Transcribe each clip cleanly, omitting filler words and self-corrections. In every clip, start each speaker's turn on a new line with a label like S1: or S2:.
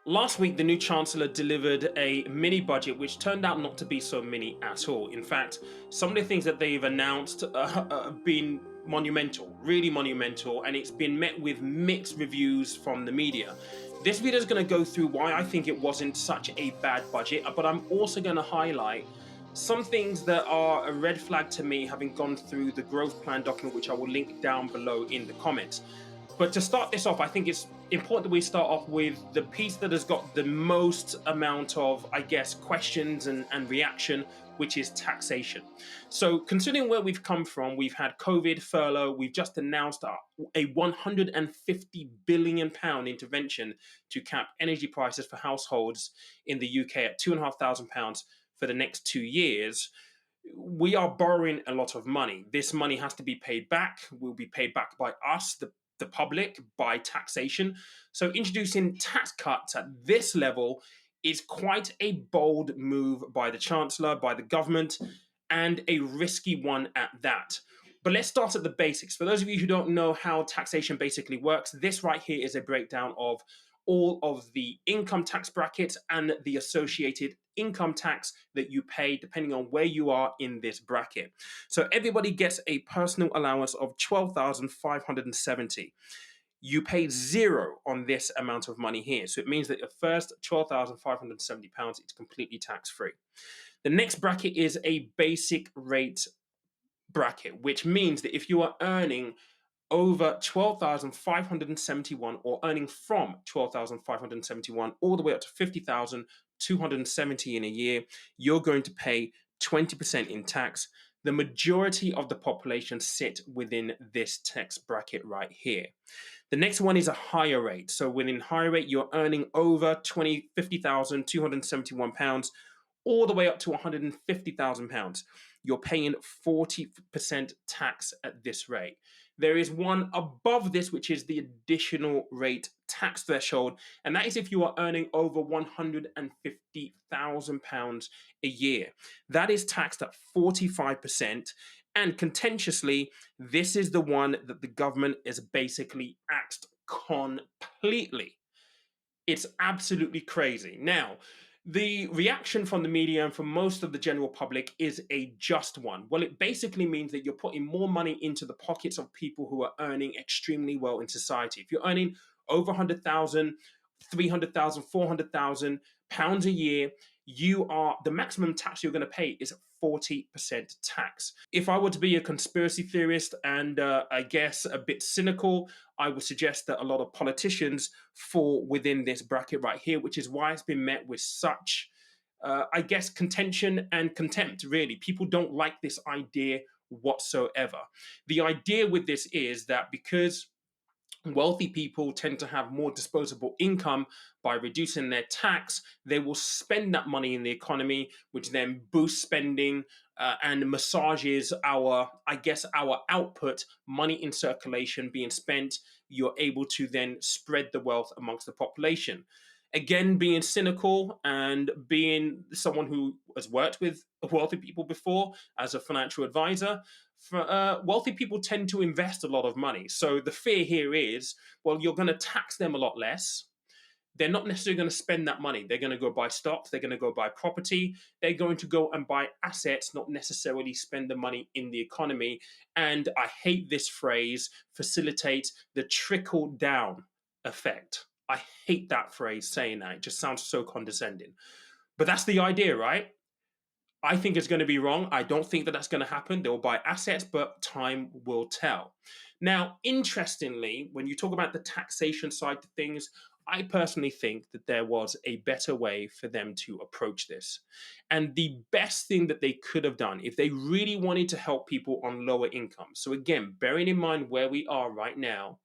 S1: Last week, the new Chancellor delivered a mini budget, which turned out not to be so mini at all. In fact, some of the things that they've announced have been monumental, really monumental, and it's been met with mixed reviews from the media. This video is going to go through why I think it wasn't such a bad budget, but I'm also going to highlight some things that are a red flag to me, having gone through the growth plan document, which I will link down below in the comments. But to start this off, I think it's important that we start off with the piece that has got the most amount of, I guess, questions and reaction, which is taxation. So, considering where we've come from, we've had COVID, furlough, we've just announced a £150 billion intervention to cap energy prices for households in the UK at £2,500 for the next 2 years. We are borrowing a lot of money. This money has to be paid back, will be paid back by us, the public, by taxation. So introducing tax cuts at this level is quite a bold move by the Chancellor, by the government, and a risky one at that. But let's start at the basics. For those of you who don't know how taxation basically works, this right here is a breakdown of all of the income tax brackets and the associated income tax that you pay depending on where you are in this bracket. So everybody gets a personal allowance of 12,570. You pay zero on this amount of money here. So it means that your first £12,570 is completely tax free. The next bracket is a basic rate bracket, which means that if you are earning over 12,571 or earning from 12,571 all the way up to 50,270 in a year, you're going to pay 20% in tax. The majority of the population sit within this tax bracket right here. The next one is a higher rate. So within higher rate, you're earning over £50,271 all the way up to £150,000. You're paying 40% tax at this rate. There is one above this, which is the additional rate tax threshold, and that is if you are earning over £150,000 a year. That is taxed at 45%, and contentiously, this is the one that the government is basically axed completely. It's absolutely crazy. Now, the reaction from the media and from most of the general public is a just one. Well, it basically means that you're putting more money into the pockets of people who are earning extremely well in society. If you're earning over 100,000, 300,000, 400,000 pounds a year, the maximum tax you're going to pay is 40% tax. If I were to be a conspiracy theorist and I guess a bit cynical, I would suggest that a lot of politicians fall within this bracket right here, which is why it's been met with such, I guess, contention and contempt, really. People don't like this idea whatsoever. The idea with this is that because wealthy people tend to have more disposable income by reducing their tax, they will spend that money in the economy, which then boosts spending and massages our output, money in circulation being spent. You're able to then spread the wealth amongst the population. Again, being cynical and being someone who has worked with wealthy people before as a financial advisor, wealthy people tend to invest a lot of money. So the fear here is, well, you're going to tax them a lot less. They're not necessarily going to spend that money. They're going to go buy stocks. They're going to go buy property. They're going to go and buy assets, not necessarily spend the money in the economy. And I hate this phrase, facilitate the trickle down effect. I hate that phrase, saying that. It just sounds so condescending. But that's the idea, right? I think it's going to be wrong. I don't think that that's going to happen. They'll buy assets, but time will tell. Now, interestingly, when you talk about the taxation side of things, I personally think that there was a better way for them to approach this. And the best thing that they could have done, if they really wanted to help people on lower incomes. So again, bearing in mind where we are right now,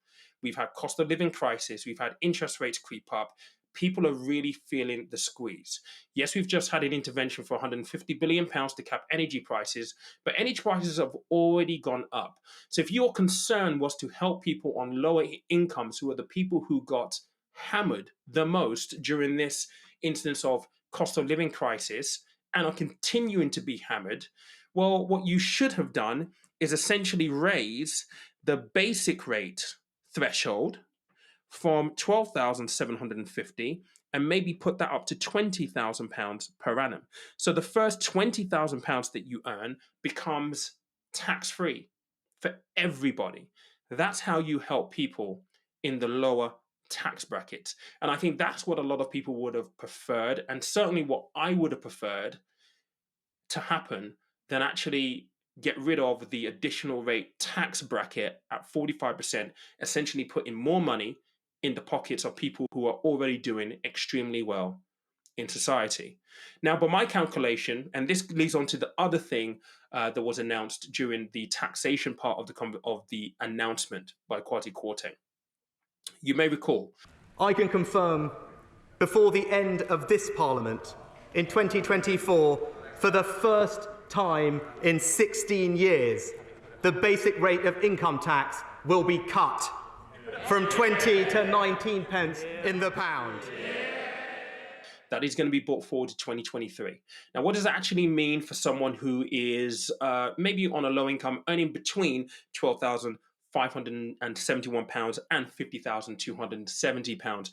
S1: we've had cost of living crisis, we've had interest rates creep up. People are really feeling the squeeze. Yes, we've just had an intervention for £150 billion to cap energy prices, but energy prices have already gone up. So if your concern was to help people on lower incomes, who are the people who got hammered the most during this instance of cost of living crisis and are continuing to be hammered, well, what you should have done is essentially raise the basic rate threshold from 12,750 and maybe put that up to £20,000 per annum. So the first £20,000 that you earn becomes tax free for everybody. That's how you help people in the lower tax brackets. And I think that's what a lot of people would have preferred, and certainly what I would have preferred to happen than actually get rid of the additional rate tax bracket at 45%, essentially putting more money in the pockets of people who are already doing extremely well in society. Now, by my calculation, and this leads on to the other thing that was announced during the taxation part of the announcement by Kwasi Kwarteng. You may recall.
S2: I can confirm before the end of this Parliament in 2024, for the first time in 16 years, the basic rate of income tax will be cut from 20 to 19 pence in the pound.
S1: That is going to be brought forward to 2023. Now, what does that actually mean for someone who is maybe on a low income, earning between £12,571 and £50,270?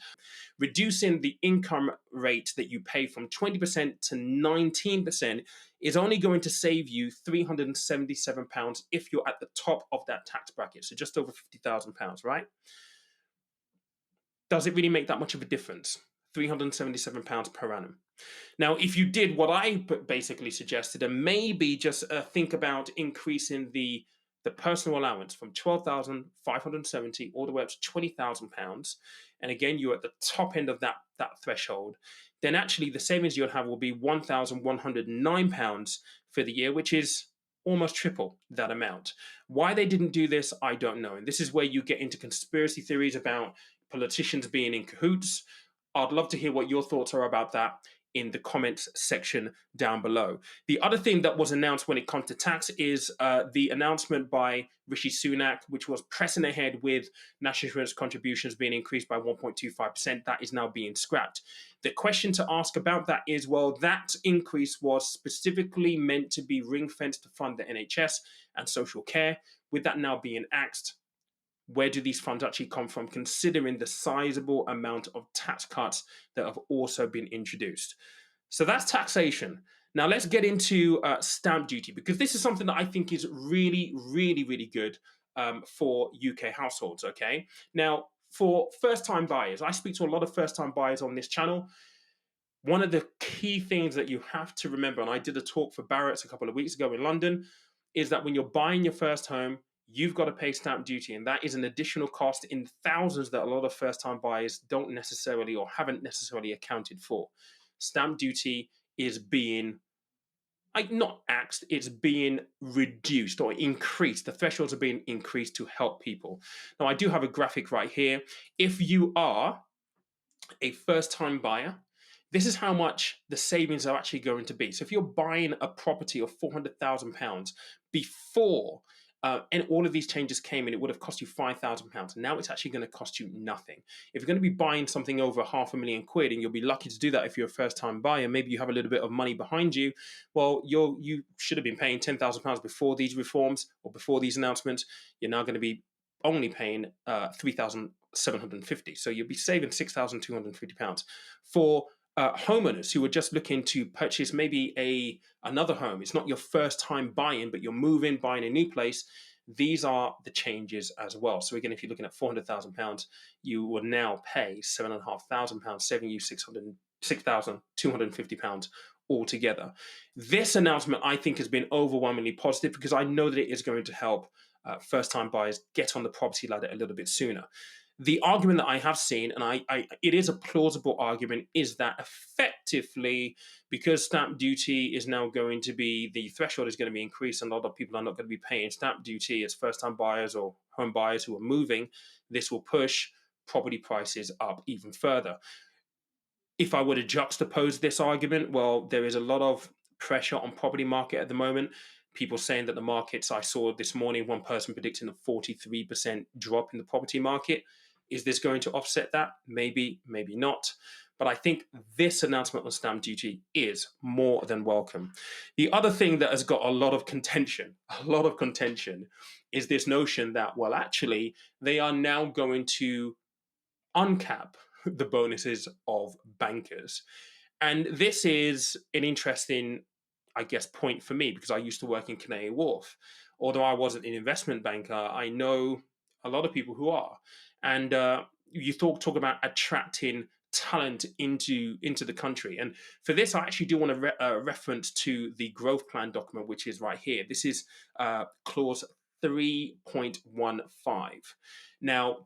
S1: Reducing the income rate that you pay from 20% to 19% is only going to save you £377 if you're at the top of that tax bracket, so just over £50,000, right? Does it really make that much of a difference? £377 per annum. Now, if you did what I basically suggested, and maybe just think about increasing the personal allowance from 12,570 all the way up to £20,000, and again you're at the top end of that threshold, then actually the savings you'll have will be £1,109 for the year, which is almost triple that amount. Why they didn't do this, I don't know. And this is where you get into conspiracy theories about politicians being in cahoots. I'd love to hear what your thoughts are about that in the comments section down below. The other thing that was announced when it comes to tax is the announcement by Rishi Sunak, which was pressing ahead with national insurance contributions being increased by 1.25%. That is now being scrapped. The question to ask about that is, well, that increase was specifically meant to be ring-fenced to fund the NHS and social care. With that now being axed, where do these funds actually come from, considering the sizable amount of tax cuts that have also been introduced? So that's taxation. Now let's get into stamp duty, because this is something that I think is really, really, really good for UK households, okay? Now, for first-time buyers, I speak to a lot of first-time buyers on this channel. One of the key things that you have to remember, and I did a talk for Barrett's a couple of weeks ago in London, is that when you're buying your first home, you've got to pay stamp duty, and that is an additional cost in thousands that a lot of first-time buyers don't necessarily or haven't necessarily accounted for. Stamp duty is being not axed, it's being reduced or increased. The thresholds are being increased to help people. Now, I do have a graphic right here. If you are a first-time buyer, this is how much the savings are actually going to be. So if you're buying a property of £400,000 before and all of these changes came in, it would have cost you £5,000. Now it's actually going to cost you nothing. If you're going to be buying something over £500,000, and you'll be lucky to do that if you're a first-time buyer, maybe you have a little bit of money behind you, well, you should have been paying £10,000 before these reforms or before these announcements. You're now going to be only paying £3,750. So you'll be saving £6,250 for homeowners who are just looking to purchase maybe another home. It's not your first time buying, but you're moving, buying a new place. These are the changes as well. So again, if you're looking at £400,000, you will now pay £7,500, saving you £6,250 altogether. This announcement, I think, has been overwhelmingly positive, because I know that it is going to help first-time buyers get on the property ladder a little bit sooner. The argument that I have seen, and it is a plausible argument, is that effectively, because stamp duty is now going to be, the threshold is going to be increased, and a lot of people are not going to be paying stamp duty as first-time buyers or home buyers who are moving, this will push property prices up even further. If I were to juxtapose this argument, well, there is a lot of pressure on property market at the moment. People saying that the markets, I saw this morning, one person predicting a 43% drop in the property market. Is this going to offset that? Maybe, maybe not. But I think this announcement on stamp duty is more than welcome. The other thing that has got a lot of contention, is this notion that, well, actually, they are now going to uncap the bonuses of bankers. And this is an interesting, I guess, point for me because I used to work in Canary Wharf. Although I wasn't an investment banker, I know a lot of people who are. And you talk about attracting talent into the country. And for this, I actually do want to reference to the growth plan document, which is right here. This is clause 3.15. Now,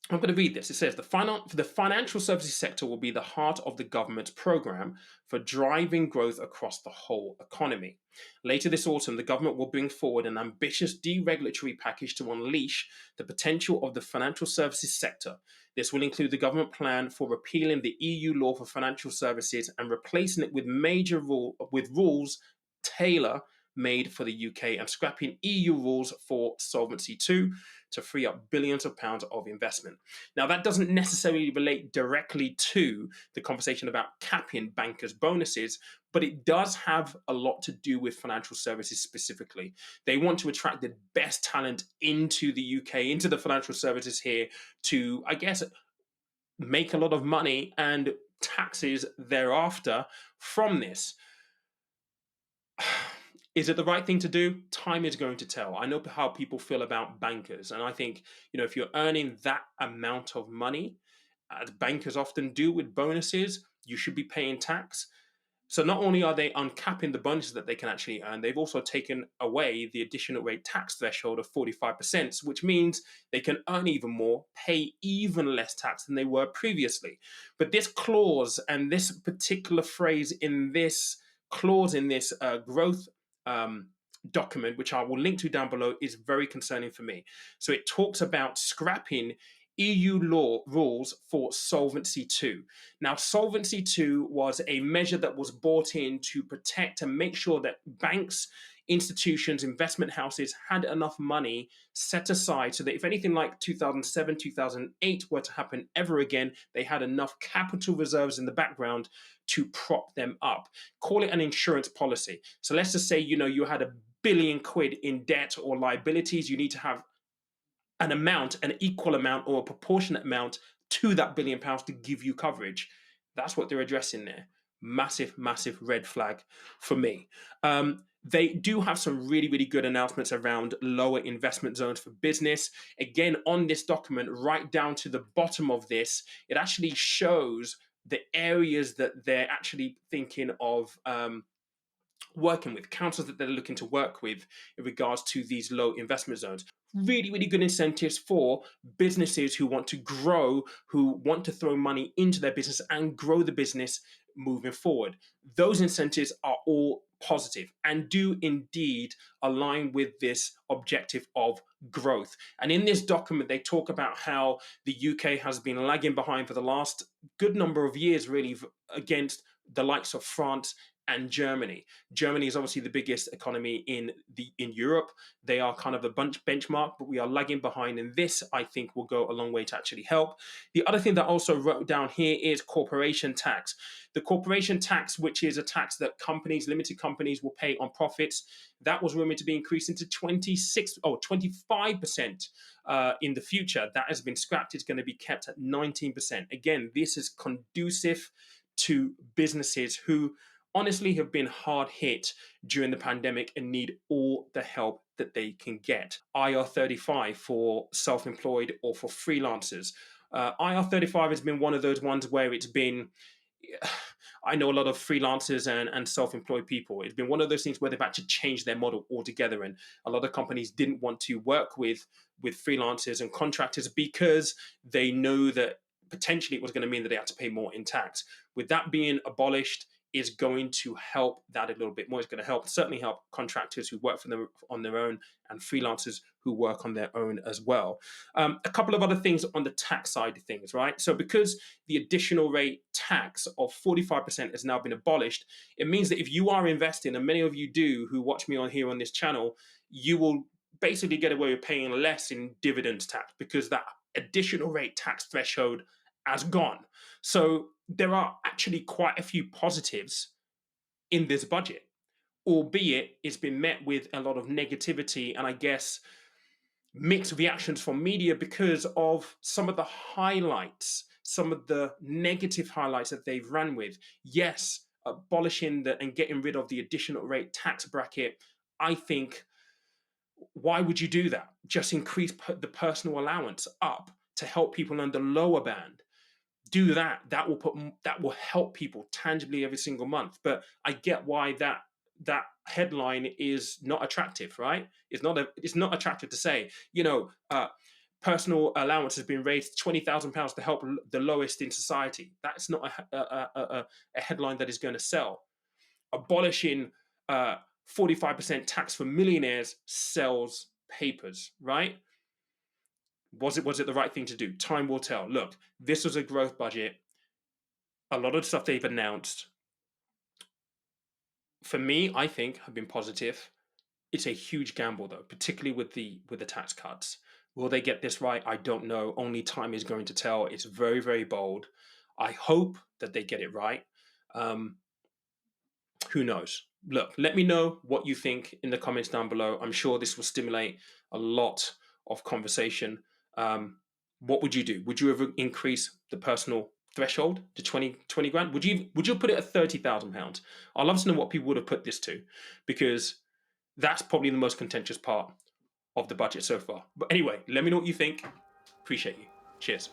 S1: I'm going to read this. It says the financial services sector will be the heart of the government's program for driving growth across the whole economy. Later this autumn, the government will bring forward an ambitious deregulatory package to unleash the potential of the financial services sector. This will include the government plan for repealing the EU law for financial services and replacing it with with rules tailor made for the UK and scrapping EU rules for Solvency II to free up billions of pounds of investment. Now, that doesn't necessarily relate directly to the conversation about capping bankers' bonuses, but it does have a lot to do with financial services specifically. They want to attract the best talent into the UK, into the financial services here to, I guess, make a lot of money and taxes thereafter from this. Is it the right thing to do? Time is going to tell. I know how people feel about bankers, and I think, if you're earning that amount of money, as bankers often do with bonuses, you should be paying tax. So not only are they uncapping the bonuses that they can actually earn, they've also taken away the additional rate tax threshold of 45%, which means they can earn even more, pay even less tax than they were previously. But this clause and this particular phrase in this clause in this growth um, document, which I will link to down below, is very concerning for me. So it talks about scrapping EU law rules for Solvency II. Now, Solvency II was a measure that was brought in to protect and make sure that banks, institutions, investment houses had enough money set aside so that if anything like 2007, 2008 were to happen ever again, they had enough capital reserves in the background to prop them up. Call it an insurance policy. So let's just say, you had £1 billion in debt or liabilities. You need to have an amount, an equal amount or a proportionate amount to that £1 billion to give you coverage. That's what they're addressing there. Massive, massive red flag for me. They do have some really, really good announcements around lower investment zones for business. Again, on this document, right down to the bottom of this, it actually shows the areas that they're actually thinking of working with, councils that they're looking to work with in regards to these low investment zones. Really, really good incentives for businesses who want to grow, who want to throw money into their business and grow the business moving forward. Those incentives are all positive and do indeed align with this objective of growth. And in this document, they talk about how the UK has been lagging behind for the last good number of years, really, against the likes of France and Germany. Germany is obviously the biggest economy in Europe. They are kind of a benchmark, but we are lagging behind. And this, I think, will go a long way to actually help. The other thing that I also wrote down here is corporation tax. The corporation tax, which is a tax that limited companies, will pay on profits, that was rumored to be increasing to 25% in the future. That has been scrapped. It's going to be kept at 19%. Again, this is conducive to businesses who honestly have been hard hit during the pandemic and need all the help that they can get. IR35 for self-employed or for freelancers. IR35 has been one of those ones where it's been, I know a lot of freelancers and self-employed people. It's been one of those things where they've had to change their model altogether, and a lot of companies didn't want to work with freelancers and contractors because they know that potentially it was going to mean that they had to pay more in tax. With that being abolished, is going to help that a little bit more. It's going to certainly help contractors who work for them on their own and freelancers who work on their own as well. A couple of other things on the tax side of things, right? So because the additional rate tax of 45% has now been abolished, it means that if you are investing, and many of you do who watch me on here on this channel, you will basically get away with paying less in dividends tax because that additional rate tax threshold has gone. So there are actually quite a few positives in this budget, albeit it's been met with a lot of negativity and I guess mixed reactions from media because of some of the highlights, some of the negative highlights that they've ran with. Yes, abolishing and getting rid of the additional rate tax bracket. I think, why would you do that? Just increase the personal allowance up to help people under lower band. Do that. That will help people tangibly every single month. But I get why that headline is not attractive, right? It's not attractive to say, personal allowance has been raised £20,000 to help the lowest in society. That's not a headline that is going to sell. Abolishing 45% tax for millionaires sells papers, right? Was it the right thing to do? Time will tell. Look, this was a growth budget. A lot of the stuff they've announced, for me, I think have been positive. It's a huge gamble though, particularly with the tax cuts. Will they get this right? I don't know. Only time is going to tell. It's very, very bold. I hope that they get it right. Um, who knows? Look, let me know what you think in the comments down below. I'm sure this will stimulate a lot of conversation. What would you do? Would you ever increase the personal threshold to 20 grand? Would you put it at £30,000? I'd love to know what people would have put this to, because that's probably the most contentious part of the budget so far. But anyway, let me know what you think. Appreciate you. Cheers.